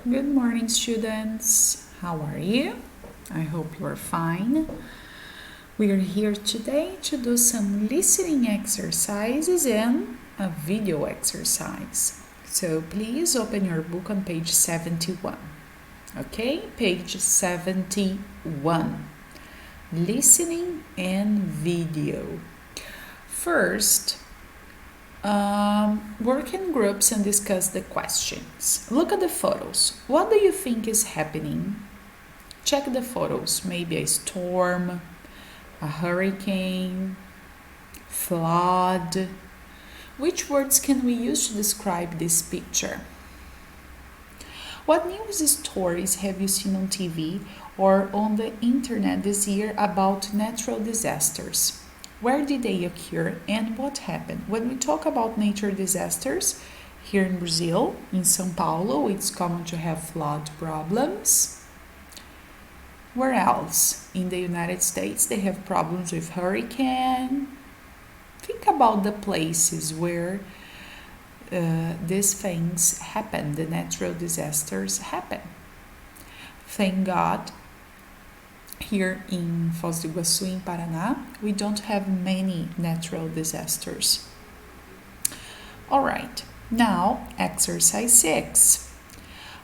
Good morning, students. How are you? I hope you are fine. We are here today to do some listening exercises and a video exercise. So please open your book on page 71. Okay, page 71. Listening and video. First, work in groups and discuss the questions. Look at the photos. What do you think is happening? Check the photos. Maybe a storm, a hurricane, flood. Which words can we use to describe this picture? What news stories have you seen on TV or on the internet this year about natural disasters? Where did they occur and what happened? When we talk about nature disasters, here in Brazil, in São Paulo, it's common to have flood problems. Where else? In the United States, they have problems with hurricane. Think about the places where these things happen, the natural disasters happen. Thank God, here in Foz do Iguaçu, in Paraná, we don't have many natural disasters. All right, now exercise 6.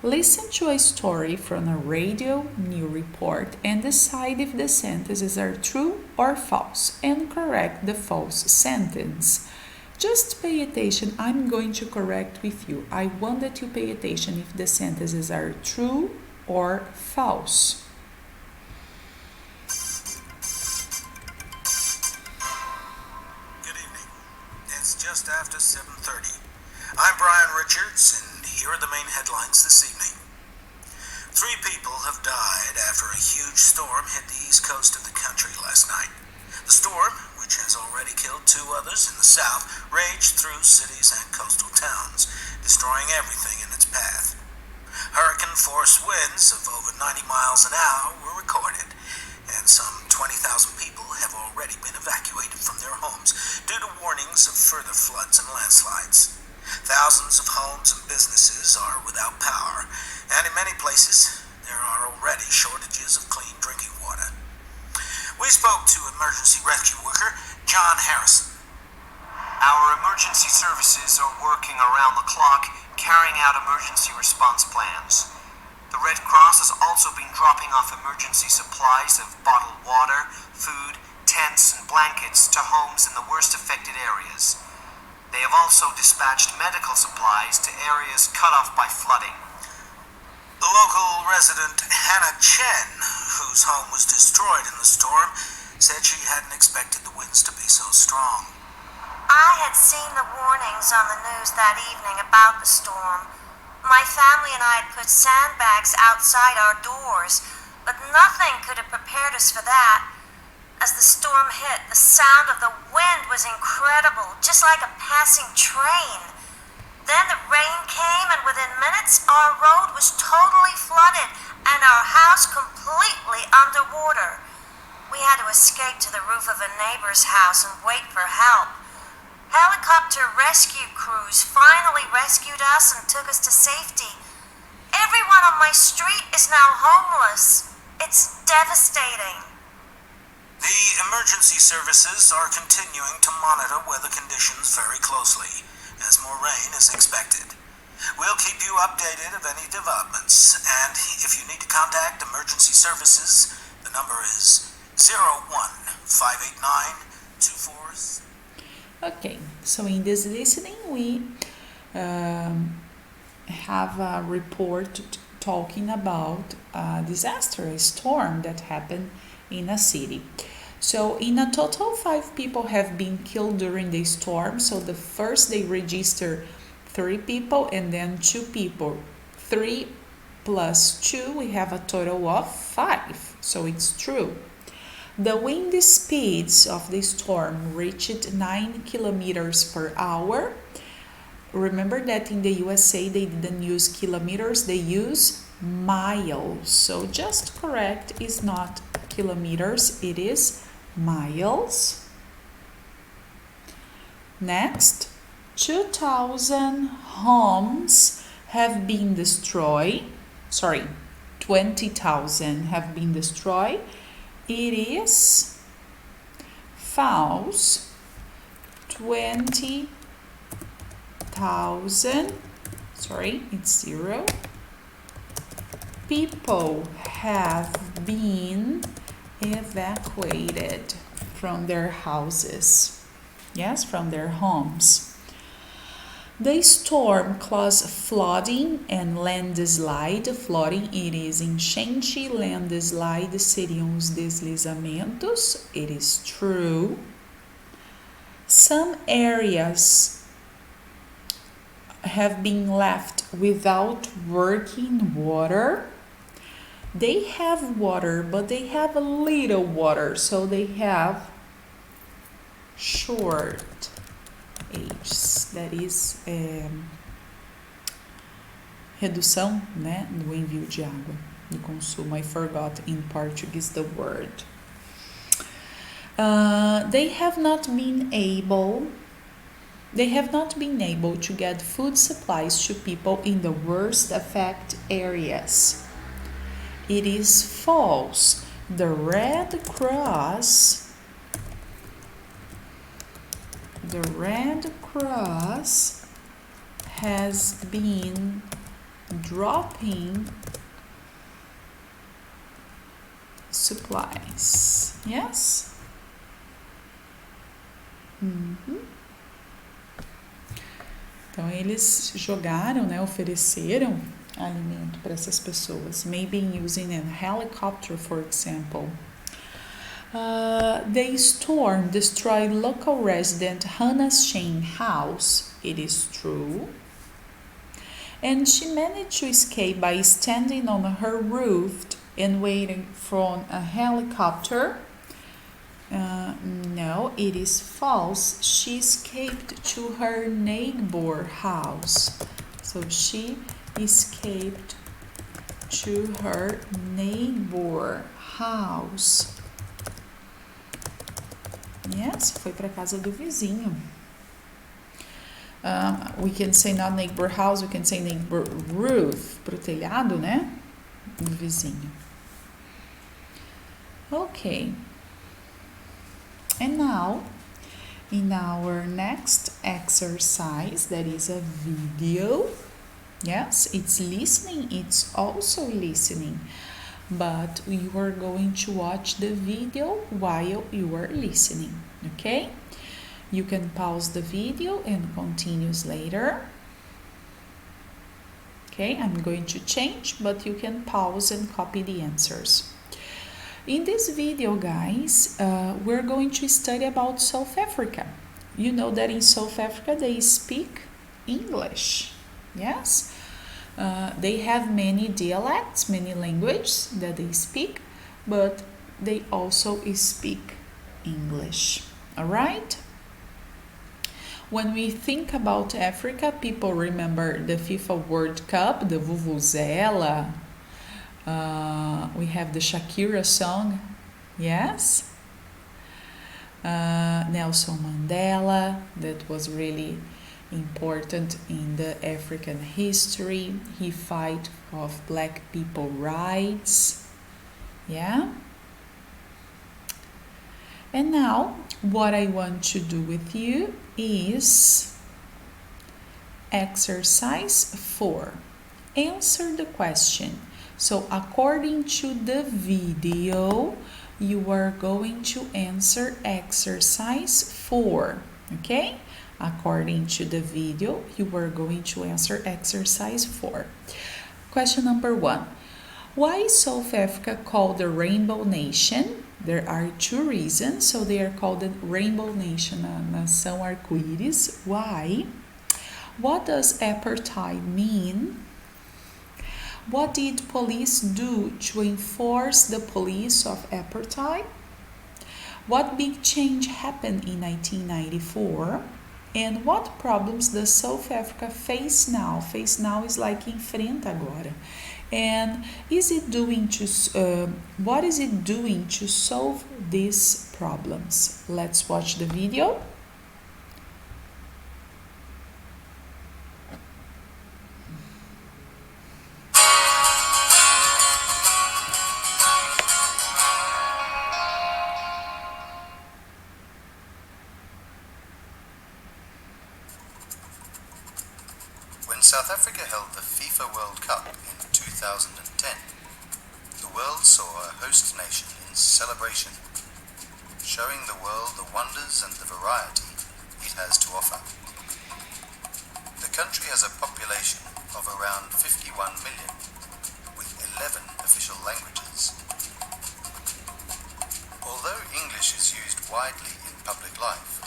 Listen to a story from a radio news report and decide if the sentences are true or false and correct the false sentence. Just pay attention. I'm going to correct with you. I want that you pay attention if the sentences are true or false. Good evening. It's just after 7:30. I'm Brian Richards, and here are the main headlines this evening. 3 people have died after a huge storm hit the east coast of the country last night. The storm, which has already killed 2 others in the south, raged through cities and coastal towns, destroying everything in its path. Hurricane-force winds of over 90 miles an hour were recorded, and some 20,000 people have already been evacuated from their homes due to warnings of further floods and landslides. Thousands of homes and businesses are without power, and in many places there are already shortages of clean drinking water. We spoke to emergency rescue worker John Harrison. Our emergency services are working around the clock, carrying out emergency response plans. The Red Cross has also been dropping off emergency supplies of bottled water, food, tents, and blankets to homes in the worst affected areas. They have also dispatched medical supplies to areas cut off by flooding. The local resident Hannah Chen, whose home was destroyed in the storm, said she hadn't expected the winds to be so strong. I had seen the warnings on the news that evening about the storm. My family and I had put sandbags outside our doors, but nothing could have prepared us for that. As the storm hit, the sound of the wind was incredible, just like a passing train. Then the rain came, and within minutes our road was totally flooded and our house completely underwater. We had to escape to the roof of a neighbor's house and wait for help. Helicopter rescue crews finally rescued us and took us to safety. Everyone on my street is now homeless. It's devastating. The emergency services are continuing to monitor weather conditions very closely, as more rain is expected. We'll keep you updated of any developments, and if you need to contact emergency services, the number is 01-589-24. Okay, so in this listening, we have a report talking about a disaster, a storm that happened in a city. So in a total, 5 people have been killed during the storm. So the first they register 3 people and then 2 people. 3 plus 2, we have a total of 5. So it's true. The wind speeds of the storm reached 9 kilometers per hour. Remember that in the USA they didn't use kilometers, they use miles. So just correct, is not kilometers, it is miles. Next, 2,000 homes have been destroyed. 20,000 have been destroyed. It is false. 20,000, it's 0. People have been evacuated from their houses. Yes, from their homes. The storm caused flooding and landslide. Flooding, it is enchente. Landslide seriam os deslizamentos. It is true. Some areas have been left without working water. They have water, but they have a little water, so they have short H's, that is redução, né, do envio de água, do consumo. I forgot in Portuguese the word. They have not been able to get food supplies to people in the worst affected areas. It is false. The Red Cross has been dropping supplies. Yes? Então eles jogaram, né, ofereceram alimento para essas pessoas, maybe using a helicopter, for example. The storm destroyed local resident Hannah Shane's house. It is true. And she managed to escape by standing on her roof and waiting for a helicopter. No, it is false. She escaped to her neighbor house. So she escaped to her neighbor house. Yes, foi para casa do vizinho. We can say not neighbor house, we can say neighbor roof, pro telhado, né? Do vizinho. Okay. And now, in our next exercise, that is a video. Yes, it's listening, it's also listening. But you are going to watch the video while you are listening, okay? You can pause the video and continue later. Okay, I'm going to change, but you can pause and copy the answers. In this video, guys, we're going to study about South Africa. You know that in South Africa they speak English, yes? They have many dialects, many languages that they speak, but they also speak English, all right? When we think about Africa, people remember the FIFA World Cup, the Vuvuzela. We have the Shakira song, yes? Nelson Mandela, that was really important in the African history. He fight of black people rights, yeah? And now, what I want to do with you is exercise 4. Answer the question. So, according to the video, you are going to answer exercise 4, okay? According to the video, you are going to answer exercise 4. Question number 1. Why is South Africa called the Rainbow Nation? There are 2 reasons, so they are called the Rainbow Nation, a nação arco-íris. Why? What does apartheid mean? What did police do to enforce the police of apartheid? What big change happened in 1994? And what problems does South Africa face now? Face now is like enfrenta agora. And is it doing to what is it doing to solve these problems? Let's watch the video. held the FIFA World Cup in 2010, the world saw a host nation in celebration, showing the world the wonders and the variety it has to offer. The country has a population of around 51 million, with 11 official languages. Although English is used widely in public life,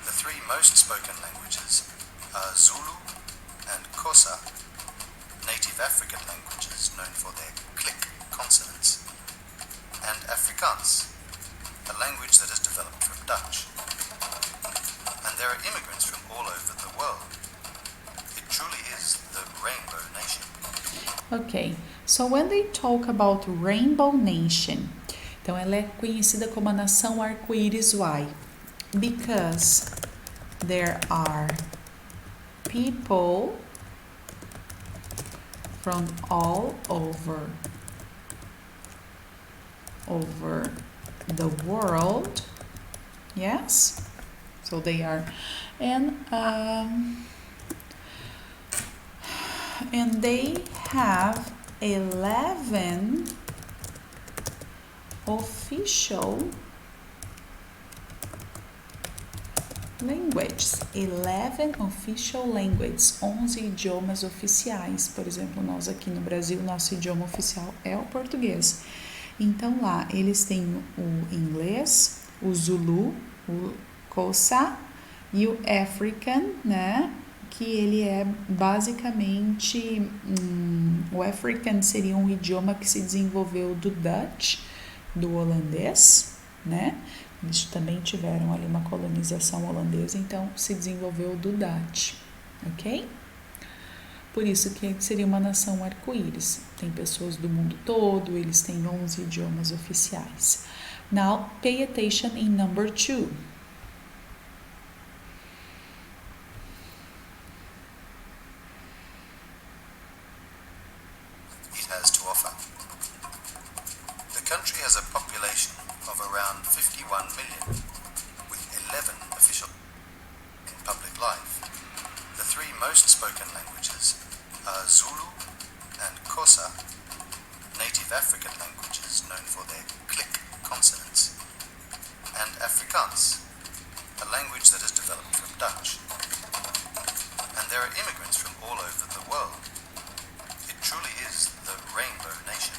the three most spoken languages are Zulu and Xhosa, native African languages known for their click consonants, and Afrikaans, a language that has developed from Dutch. And there are immigrants from all over the world. It truly is the Rainbow Nation. Ok, so when they talk about Rainbow Nation, então ela é conhecida como a nação arco-íris. Why? Because there are people from all over the world. Yes, so they are, and they have 11 official languages. 11 official languages, 11 idiomas oficiais. Por exemplo, nós aqui no Brasil, nosso idioma oficial é o português. Então lá eles têm o inglês, o Zulu, o Xhosa e o African, né? Que ele é basicamente o African seria um idioma que se desenvolveu do Dutch, do holandês, né? Eles também tiveram ali uma colonização holandesa, então se desenvolveu do Dutch, ok? Por isso que seria uma nação arco-íris. Tem pessoas do mundo todo, eles têm 11 idiomas oficiais. Now, pay attention in number 2. It has to offer. The country has a population of around 51 million, with 11 official in public life. The three most spoken languages are Zulu and Xhosa, native African languages known for their click consonants, and Afrikaans, a language that has developed from Dutch. And there are immigrants from all over the world. It truly is the Rainbow Nation.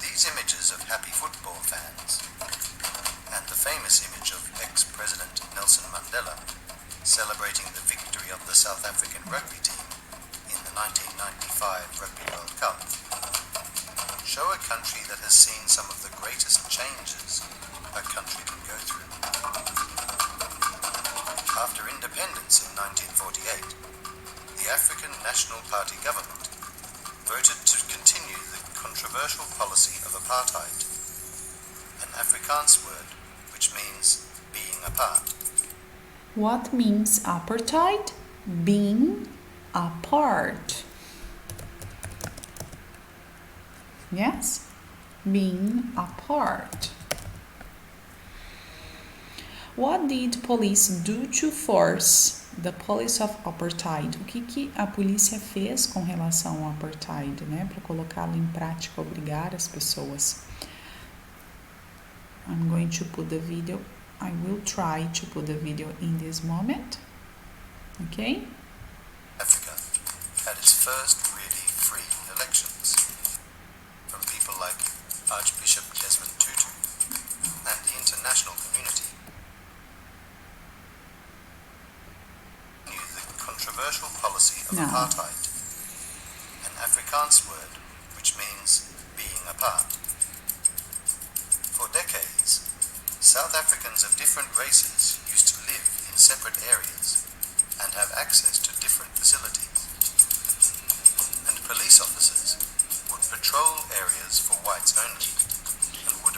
These images of happy football fans, and the famous image of ex-President Nelson Mandela celebrating the victory of the South African rugby team in the 1995 Rugby World Cup, show a country that has seen some of the greatest changes a country can go through. After independence in 1948, the African National Party government voted to continue the controversial policy of apartheid, an Afrikaans word which means being apart. What means apartheid? Being apart. Yes? Being apart. What did police do to force the policy of apartheid? O que a polícia fez com relação ao apartheid, né? Para colocá-lo em prática, obrigar as pessoas. I'm going to put the video. I will try to put the video in this moment. Okay? Africa had its first really free elections from people like Archbishop Desmond Tutu and the international community. Knew the controversial policy of apartheid, an Afrikaans word which means being apart. For decades, South Africans of different races used to live in separate areas and have access to different facilities. And police officers would patrol areas for whites only and would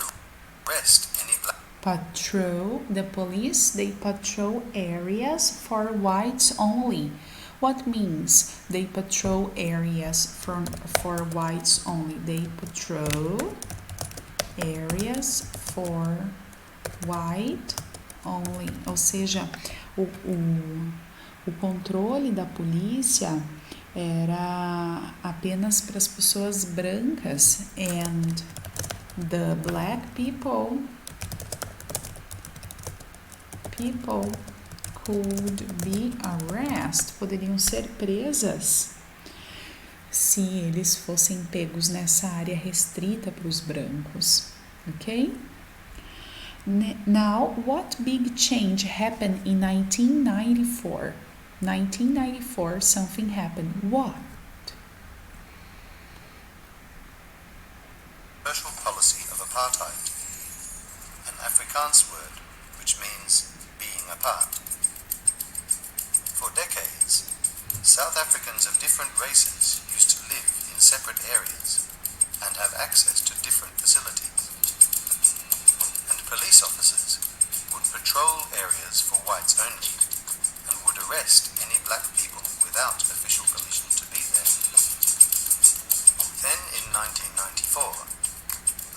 arrest any black. Patrol, the police, they patrol areas for whites only. What means they patrol areas for whites only? They patrol areas for white only, ou seja, O controle da polícia era apenas para as pessoas brancas, and the black people could be arrested, poderiam ser presas se eles fossem pegos nessa área restrita para os brancos, ok? Now, what big change happened in 1994? 1994, something happened. What? Commercial policy of apartheid, an Afrikaans word which means being apart. For decades, South Africans of different races used to live in separate areas and have access to different facilities. And police officers would patrol areas for whites only and would arrest any black people without official permission to be there. Then in 1994,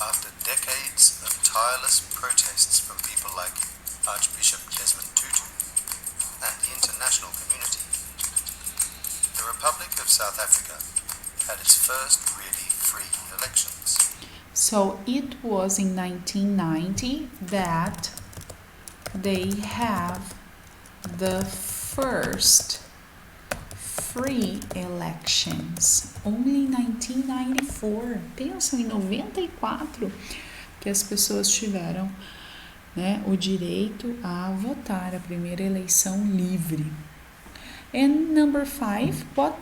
after decades of tireless protests from people like Archbishop Desmond Tutu and the international community, the Republic of South Africa had its first really free elections. So it was in 1990 that they have the first free elections. Only in 1994. Pensam em 94 que as pessoas tiveram, né, o direito a votar, a primeira eleição livre. And number 5, what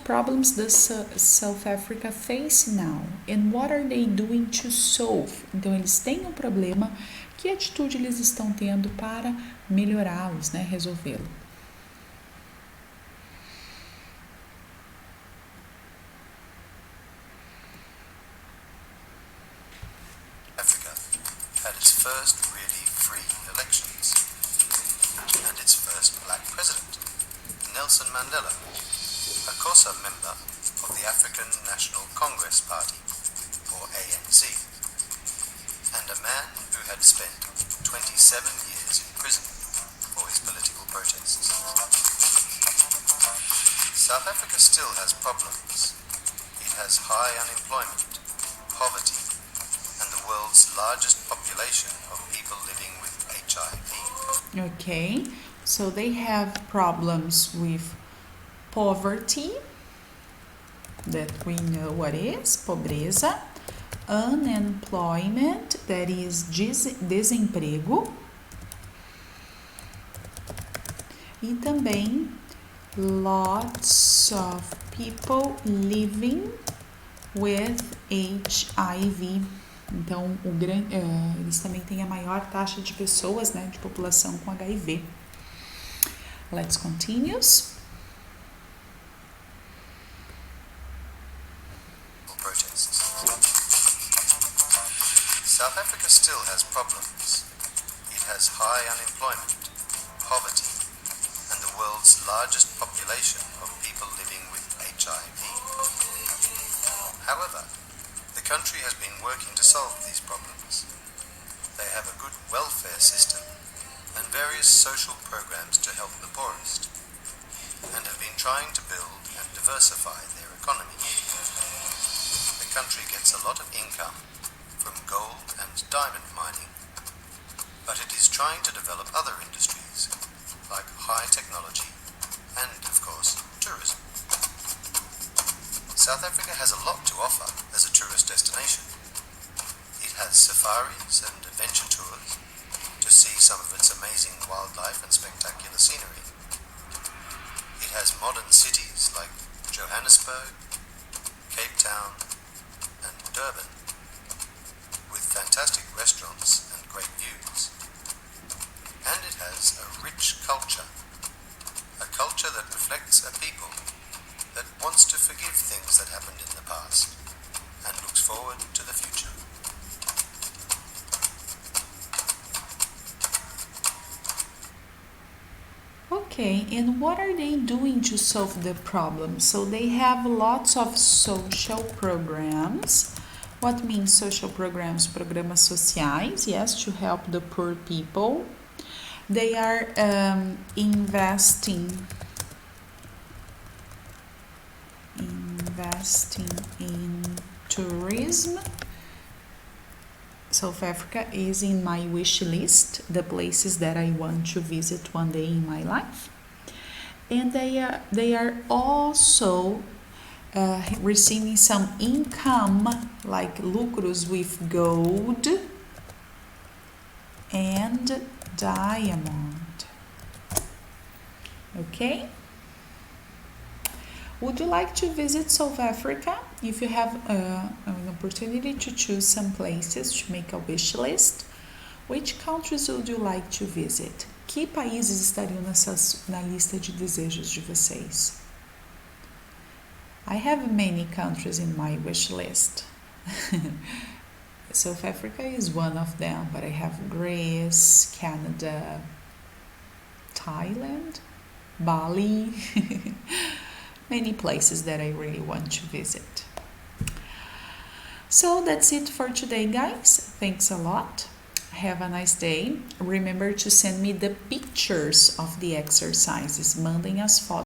problems does South Africa face now? And what are they doing to solve? Então, eles têm um problema, que atitude eles estão tendo para melhorá-los, né, resolvê-lo? Africa had its first really free elections and its first black president, Nelson Mandela, a COSA member of the African National Congress Party, or ANC, and a man who had spent 27 years in prison for his political protests. South Africa still has problems. It has high unemployment, poverty, and the world's largest population of people living with HIV. Okay, so they have problems with poverty, that we know what is, pobreza, unemployment, that is desemprego, e também lots of people living with HIV. Então, eles também têm a maior taxa de pessoas, né, de população com HIV. Let's continue. Protests. South Africa still has problems. It has high unemployment, poverty, and the world's largest population of people living with HIV. However, the country has been working to solve these problems. They have a good welfare system and various social programs to help the poorest, and have been trying to build and diversify their economy. The country gets a lot of income from gold and diamond mining, but it is trying to develop other industries like high technology and, of course, tourism. South Africa has a lot to offer as a tourist destination. It has safaris and adventure tours to see some of its amazing wildlife and spectacular scenery. It has modern cities like Johannesburg, Cape Town, and Durban, with fantastic restaurants and great views. And it has a rich culture, a culture that reflects a people that wants to forgive things that happened in the past and looks forward to the future. Okay, and what are they doing to solve the problem? So they have lots of social programs. What means social programs? Programas sociais, yes, to help the poor people. They are investing in tourism. South Africa is in my wish list, the places that I want to visit one day in my life. And they are also receiving some income, like lucros with gold and diamond. Okay? Would you like to visit South Africa? If you have an opportunity to choose some places to make a wish list, which countries would you like to visit? Que países estariam na lista de desejos de vocês? I have many countries in my wish list. South Africa is one of them, but I have Greece, Canada, Thailand, Bali, many places that I really want to visit. So that's it for today, guys. Thanks a lot. Have a nice day. Remember to send me the pictures of the exercises. Mandem as fotos.